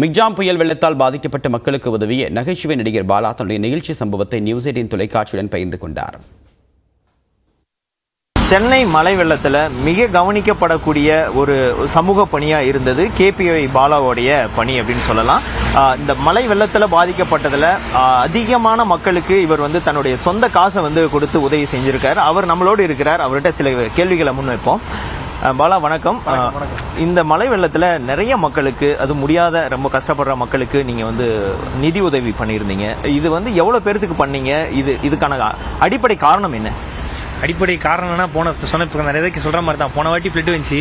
Michaung புயல் வெள்ளத்தால் பாதிக்கப்பட்ட மக்களுக்கு உதவிய நகைச்சுவை நடிகர் பாலா தன்னுடைய நிகழ்ச்சி சம்பவத்தை நியூஸ் 18 தொலைக்காட்சியுடன் பகிர்ந்து கொண்டார். சென்னை மழை வெள்ளத்தில் மிக கவனிக்கப்படக்கூடிய ஒரு சமூக பணியாக இருந்தது கேபிஒய் பாலாவோடைய பணி அப்படின்னு சொல்லலாம். இந்த மழை வெள்ளத்தில் பாதிக்கப்பட்டதில் அதிகமான மக்களுக்கு இவர் தன்னுடைய சொந்த காசை கொடுத்து உதவி செஞ்சிருக்காரு. அவர் நம்மளோடு இருக்கிறார். அவர்கிட்ட சில கேள்விகளை முன்வைப்போம். பாலா வணக்கம். இந்த மழை வெள்ளத்தில் நிறைய மக்களுக்கு, அது முடியாத ரொம்ப கஷ்டப்படுற மக்களுக்கு நீங்கள் நிதி உதவி பண்ணியிருந்தீங்க. இது எவ்வளோ பேர்த்துக்கு பண்ணீங்க? இதுக்கான அடிப்படை காரணம் என்ன? அடிப்படை காரணம்னா இப்போ நிறைய பேருக்கு சொல்கிற மாதிரி தான். போன வாட்டி ஃப்ளட் வந்துச்சு,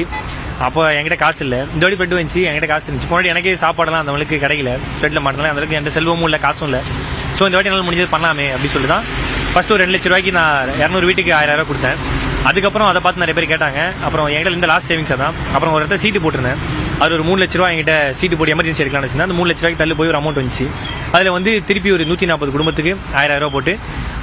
அப்போ என்கிட்ட காசு இல்லை. இந்த வாட்டி ஃப்ளட் வந்துச்சு, என்கிட்ட காசு இருந்துச்சு. போன வாட்டி எனக்கே சாப்பாடெல்லாம் அந்த அளவுக்கு கிடைக்கல, ஃப்ளட்டில் மாட்டினால அந்த அளவுக்கு எந்த செல்வமும் இல்லை, காசும் இல்லை. ஸோ இந்த வாட்டி என்னால் முடிஞ்சது பண்ணலாமே அப்படின்னு சொல்லி தான் ஃபஸ்ட்டு ஒரு 2 லட்ச ரூபாய்க்கு நான் 200 வீட்டுக்கு 1000 ரூபா கொடுத்தேன். அதுக்கப்புறம் அதை பார்த்து நிறைய பேர் கேட்டாங்க. அப்புறம் என்கிட்ட இந்த லாஸ்ட் சேவிங்ஸாக தான். அப்புறம் ஒரு இடத்துல சீட்டு போட்டிருந்தேன். அது ஒரு 3 லட்ச ரூபா என்கிட்ட சீட்டு போட்டு எமர்ஜென்சி எடுக்கலாம்னு வச்சுருந்தேன். அந்த 3 லட்ச ரூபாய்க்கு தள்ளி போய் ஒரு அமௌண்ட் வந்துச்சு. அதில் திருப்பி ஒரு 140 குடும்பத்துக்கு 1000 ரூபா போட்டு,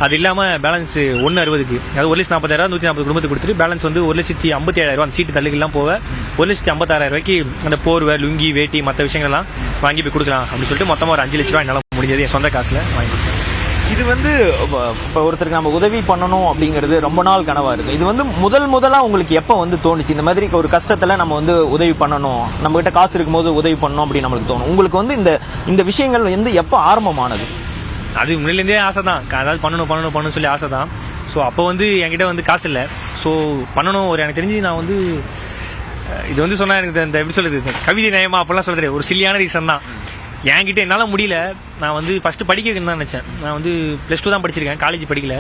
அது இல்லாமல் பேலன்ஸ் 160க்கு, அது 1,40,000 140 குடும்பத்துக்கு கொடுத்துட்டு பேலன்ஸ் 1,57,000 அந்த சீட்டு தள்ளுக்கெல்லாம் போக 1,56,000 ரூபாய்க்கு அந்த போர்வை, லுங்கி, வேட்டி, மற்ற விஷயங்கள்லாம் வாங்கி போய் கொடுக்கலாம் அப்படின்னு சொல்லிட்டு மொத்தமாக ஒரு 5 லட்ச ரூபா என்னால் முடிஞ்சது என் சொந்த காசில் வாங்கி கொடுத்தேன். இது இப்போ ஒருத்தருக்கு நம்ம உதவி பண்ணணும் அப்படிங்கிறது ரொம்ப நாள் கனவா இருக்கு. இது முதலா உங்களுக்கு எப்போ தோணுச்சு இந்த மாதிரி ஒரு கஷ்டத்துல நம்ம உதவி பண்ணணும், நம்ம கிட்ட காசு இருக்கும்போது உதவி பண்ணணும் அப்படின்னு நம்மளுக்கு தோணும்? உங்களுக்கு இந்த விஷயங்கள் எப்போ ஆரம்பமானது? அது முன்னிலேருந்தே ஆசை தான். அதாவது பண்ணணும் சொல்லி ஆசை தான். ஸோ அப்போ என்கிட்ட காசு இல்லை. ஸோ பண்ணணும். எனக்கு தெரிஞ்சு நான் இது சொன்னா எனக்கு இந்த எப்படி சொல்றது, கவிதை நயமா அப்பெல்லாம் சொல்றது ஒரு சில்லியான ரீசன் தான். என்கிட்ட என்னால் முடியல. நான் ஃபஸ்ட்டு படிக்க தான் நினச்சேன். நான் +2 தான் படிச்சிருக்கேன், காலேஜ் படிக்கல.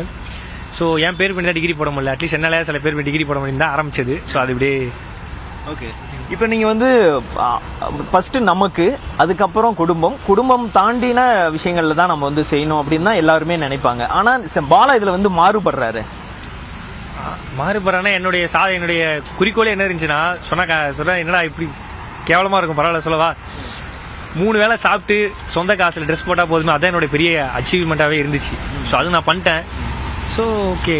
ஸோ என் பேர் பண்ணி தான் டிகிரி போட முடியல. அட்லீஸ்ட் என்னால் சில பேர் டிகிரி போட முடியும் தான் ஆரம்பிச்சது. ஸோ அது இப்படியே ஓகே. இப்போ நீங்கள் ஃபஸ்ட்டு நமக்கு, அதுக்கப்புறம் குடும்பம் தாண்டின விஷயங்களில் தான் நம்ம செய்யணும் அப்படின்னு தான் எல்லாருமே நினைப்பாங்க. ஆனால் பாலா இதில் மாறுபடுறாரு. மாறுபடுறானா என்னுடைய குறிக்கோளே என்ன இருந்துச்சுன்னா, சொன்னா என்னடா இப்படி கேவலமாக இருக்கும், பரவாயில்ல சொல்லவா, 3 வேளை சாப்பிட்டு சொந்த காசில் ட்ரெஸ் போட்டால் போதுமே, அதான் என்னோட பெரிய அச்சீவ்மெண்ட்டாகவே இருந்துச்சு. ஸோ அது நான் பண்ணிட்டேன். So okay.